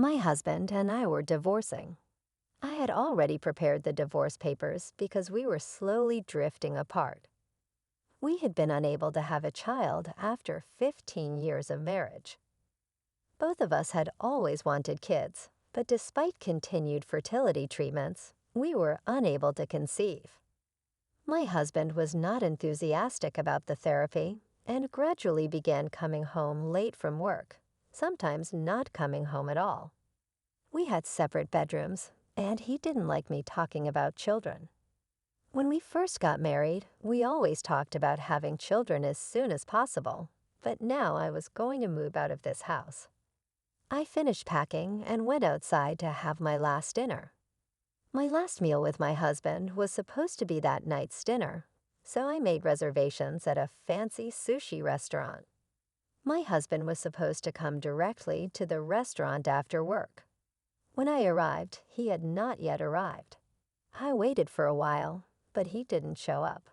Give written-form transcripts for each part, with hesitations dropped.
My husband and I were divorcing. I had already prepared the divorce papers because we were slowly drifting apart. We had been unable to have a child after 15 years of marriage. Both of us had always wanted kids, but despite continued fertility treatments, we were unable to conceive. My husband was not enthusiastic about the therapy and gradually began coming home late from work, sometimes not coming home at all. We had separate bedrooms, and he didn't like me talking about children. When we first got married, we always talked about having children as soon as possible, but now I was going to move out of this house. I finished packing and went outside to have my last dinner. My last meal with my husband was supposed to be that night's dinner, so I made reservations at a fancy sushi restaurant. My husband was supposed to come directly to the restaurant after work. When I arrived, he had not yet arrived. I waited for a while, but he didn't show up.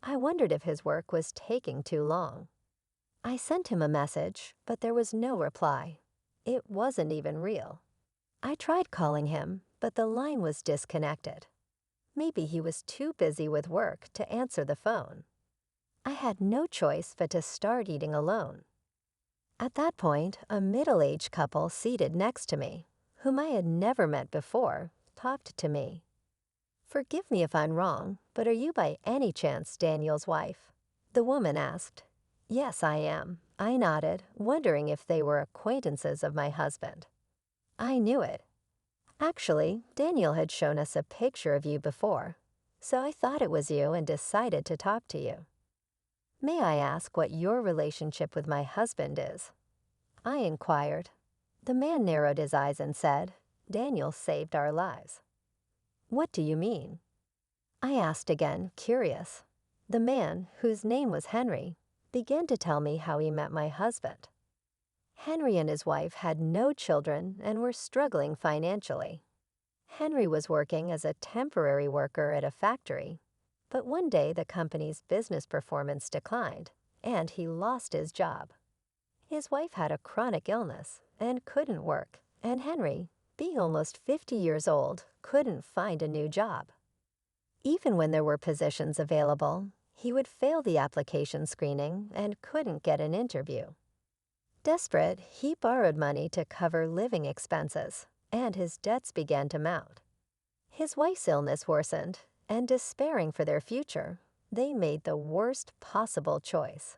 I wondered if his work was taking too long. I sent him a message, but there was no reply. It wasn't even real. I tried calling him, but the line was disconnected. Maybe he was too busy with work to answer the phone. I had no choice but to start eating alone. At that point, a middle-aged couple seated next to me, whom I had never met before, talked to me. "Forgive me if I'm wrong, but are you by any chance Daniel's wife?" The woman asked. "Yes, I am." I nodded, wondering if they were acquaintances of my husband. I knew it. Actually, Daniel had shown us a picture of you before, so I thought it was you and decided to talk to you. "May I ask what your relationship with my husband is?" I inquired. The man narrowed his eyes and said, "Daniel saved our lives." "What do you mean?" I asked again, curious. The man, whose name was Henry, began to tell me how he met my husband. Henry and his wife had no children and were struggling financially. Henry was working as a temporary worker at a factory, but one day the company's business performance declined, and he lost his job. His wife had a chronic illness and couldn't work, and Henry, being almost 50 years old, couldn't find a new job. Even when there were positions available, he would fail the application screening and couldn't get an interview. Desperate, he borrowed money to cover living expenses, and his debts began to mount. His wife's illness worsened, and despairing for their future, they made the worst possible choice.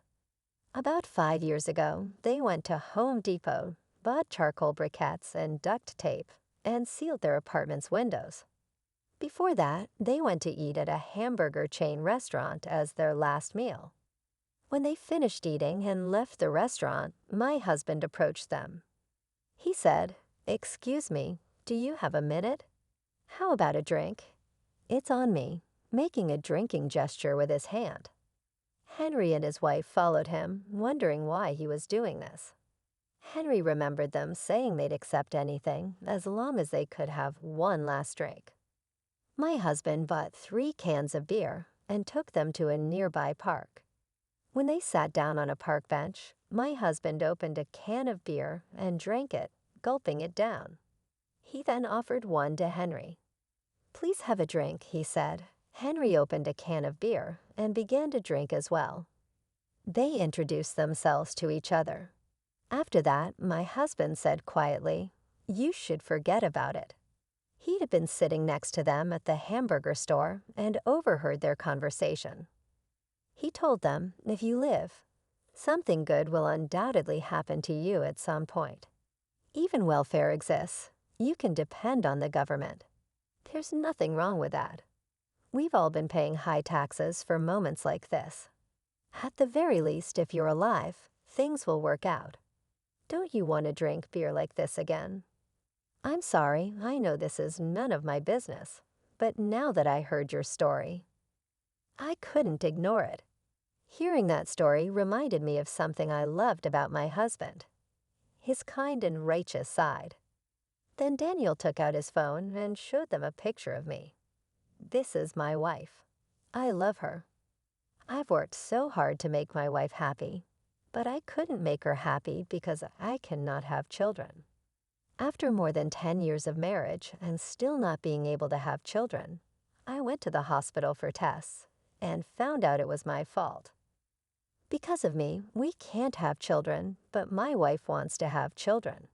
About 5 years ago, they went to Home Depot, bought charcoal briquettes and duct tape, and sealed their apartment's windows. Before that, they went to eat at a hamburger chain restaurant as their last meal. When they finished eating and left the restaurant, my husband approached them. He said, "Excuse me, do you have a minute? How about a drink?" "It's on me," making a drinking gesture with his hand. Henry and his wife followed him, wondering why he was doing this. Henry remembered them saying they'd accept anything as long as they could have one last drink. My husband bought 3 cans of beer and took them to a nearby park. When they sat down on a park bench, my husband opened a can of beer and drank it, gulping it down. He then offered one to Henry. "Please have a drink," he said. Henry opened a can of beer and began to drink as well. They introduced themselves to each other. After that, my husband said quietly, "You should forget about it." He had been sitting next to them at the hamburger store and overheard their conversation. He told them, "If you live, something good will undoubtedly happen to you at some point. Even welfare exists. You can depend on the government. There's nothing wrong with that. We've all been paying high taxes for moments like this. At the very least, if you're alive, things will work out. Don't you want to drink beer like this again?" "I'm sorry, I know this is none of my business, but now that I heard your story," I couldn't ignore it. Hearing that story reminded me of something I loved about my husband, his kind and righteous side. Then Daniel took out his phone and showed them a picture of me. "This is my wife. I love her. I've worked so hard to make my wife happy, but I couldn't make her happy because I cannot have children. After more than 10 years of marriage and still not being able to have children, I went to the hospital for tests and found out it was my fault. Because of me, we can't have children, but my wife wants to have children.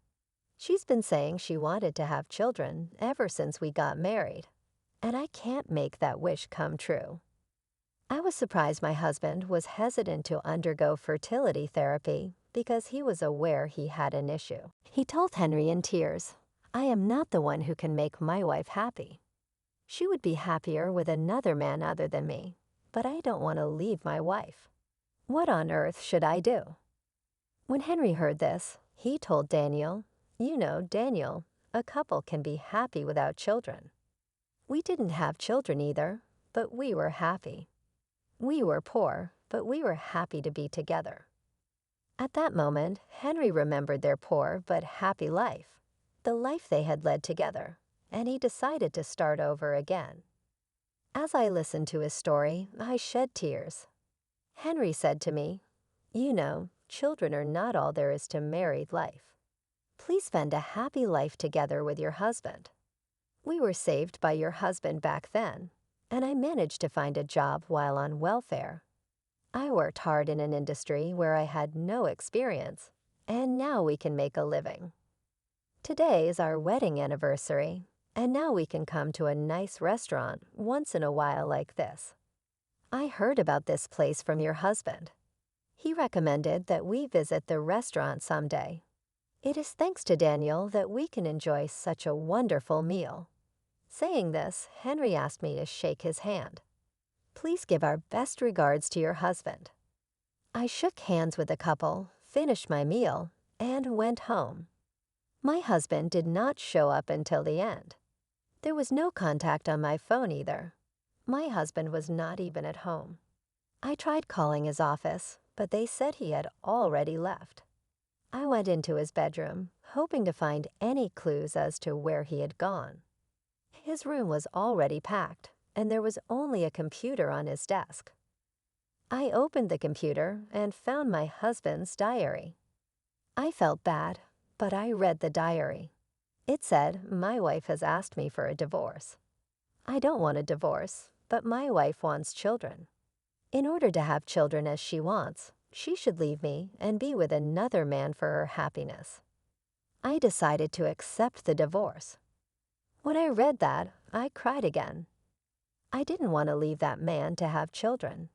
She's been saying she wanted to have children ever since we got married, and I can't make that wish come true. I was surprised my husband was hesitant to undergo fertility therapy because he was aware he had an issue. He told Henry in tears, "I am not the one who can make my wife happy. She would be happier with another man other than me, but I don't want to leave my wife. What on earth should I do?" When Henry heard this, he told Daniel, "You know, Daniel, a couple can be happy without children. We didn't have children either, but we were happy. We were poor, but we were happy to be together." At that moment, Henry remembered their poor but happy life, the life they had led together, and he decided to start over again. As I listened to his story, I shed tears. Henry said to me, "You know, children are not all there is to married life. Please spend a happy life together with your husband. We were saved by your husband back then, and I managed to find a job while on welfare. I worked hard in an industry where I had no experience, and now we can make a living. Today is our wedding anniversary, and now we can come to a nice restaurant once in a while like this. I heard about this place from your husband. He recommended that we visit the restaurant someday. It is thanks to Daniel that we can enjoy such a wonderful meal." Saying this, Henry asked me to shake his hand. "Please give our best regards to your husband." I shook hands with the couple, finished my meal, and went home. My husband did not show up until the end. There was no contact on my phone either. My husband was not even at home. I tried calling his office, but they said he had already left. I went into his bedroom, hoping to find any clues as to where he had gone. His room was already packed, and there was only a computer on his desk. I opened the computer and found my husband's diary. I felt bad, but I read the diary. It said, "My wife has asked me for a divorce. I don't want a divorce, but my wife wants children. In order to have children as she wants, she should leave me and be with another man for her happiness." I decided to accept the divorce. When I read that, I cried again. I didn't want to leave that man to have children.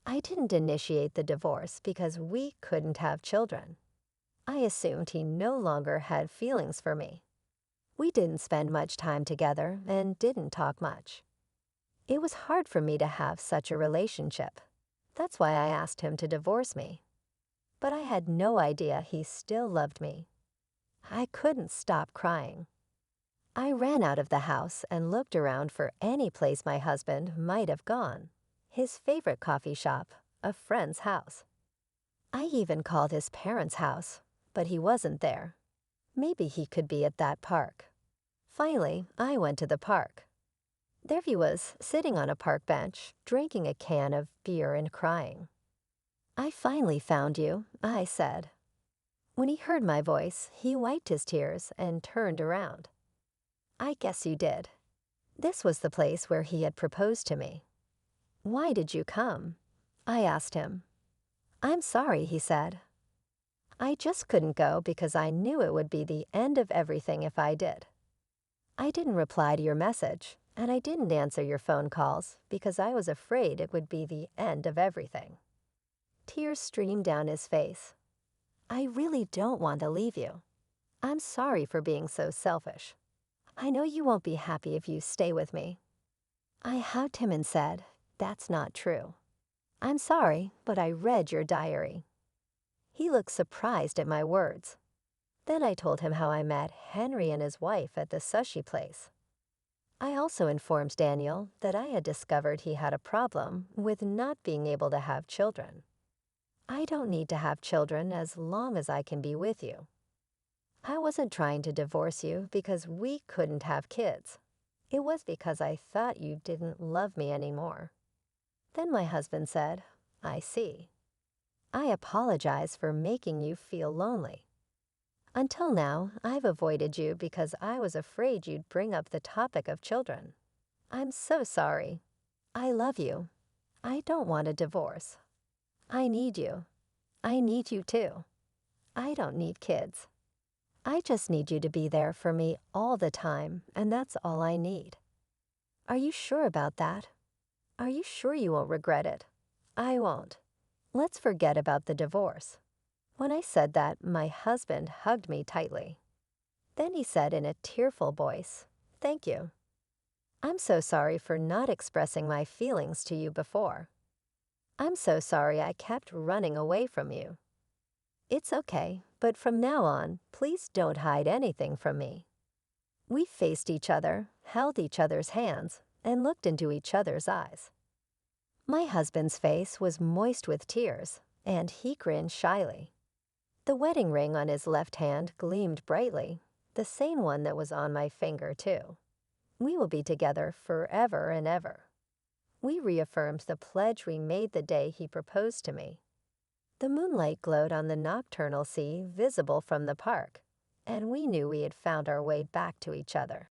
I didn't initiate the divorce because we couldn't have children. I assumed he no longer had feelings for me. We didn't spend much time together and didn't talk much. It was hard for me to have such a relationship. That's why I asked him to divorce me. But I had no idea he still loved me. I couldn't stop crying. I ran out of the house and looked around for any place my husband might have gone. His favorite coffee shop, a friend's house. I even called his parents' house, but he wasn't there. Maybe he could be at that park. Finally, I went to the park. There he was, sitting on a park bench, drinking a can of beer and crying. "I finally found you," I said. When he heard my voice, he wiped his tears and turned around. "I guess you did." This was the place where he had proposed to me. "Why did you come?" I asked him. "I'm sorry," he said. "I just couldn't go because I knew it would be the end of everything if I did. I didn't reply to your message, and I didn't answer your phone calls because I was afraid it would be the end of everything." Tears streamed down his face. "I really don't want to leave you. I'm sorry for being so selfish. I know you won't be happy if you stay with me." I hugged him and said, "That's not true. I'm sorry, but I read your diary." He looked surprised at my words. Then I told him how I met Henry and his wife at the sushi place. I also informed Daniel that I had discovered he had a problem with not being able to have children. "I don't need to have children as long as I can be with you. I wasn't trying to divorce you because we couldn't have kids. It was because I thought you didn't love me anymore." Then my husband said, "I see. I apologize for making you feel lonely." Until now, I've avoided you because I was afraid you'd bring up the topic of children. I'm so sorry. I love you. I don't want a divorce. I need you. I need you too. I don't need kids. I just need you to be there for me all the time, and that's all I need. Are you sure about that? Are you sure you won't regret it? I won't. Let's forget about the divorce. When I said that, my husband hugged me tightly. Then he said in a tearful voice, "Thank you. I'm so sorry for not expressing my feelings to you before. I'm so sorry I kept running away from you. It's okay, but from now on, please don't hide anything from me." We faced each other, held each other's hands, and looked into each other's eyes. My husband's face was moist with tears, and he grinned shyly. The wedding ring on his left hand gleamed brightly, the same one that was on my finger, too. We will be together forever and ever. We reaffirmed the pledge we made the day he proposed to me. The moonlight glowed on the nocturnal sea visible from the park, and we knew we had found our way back to each other.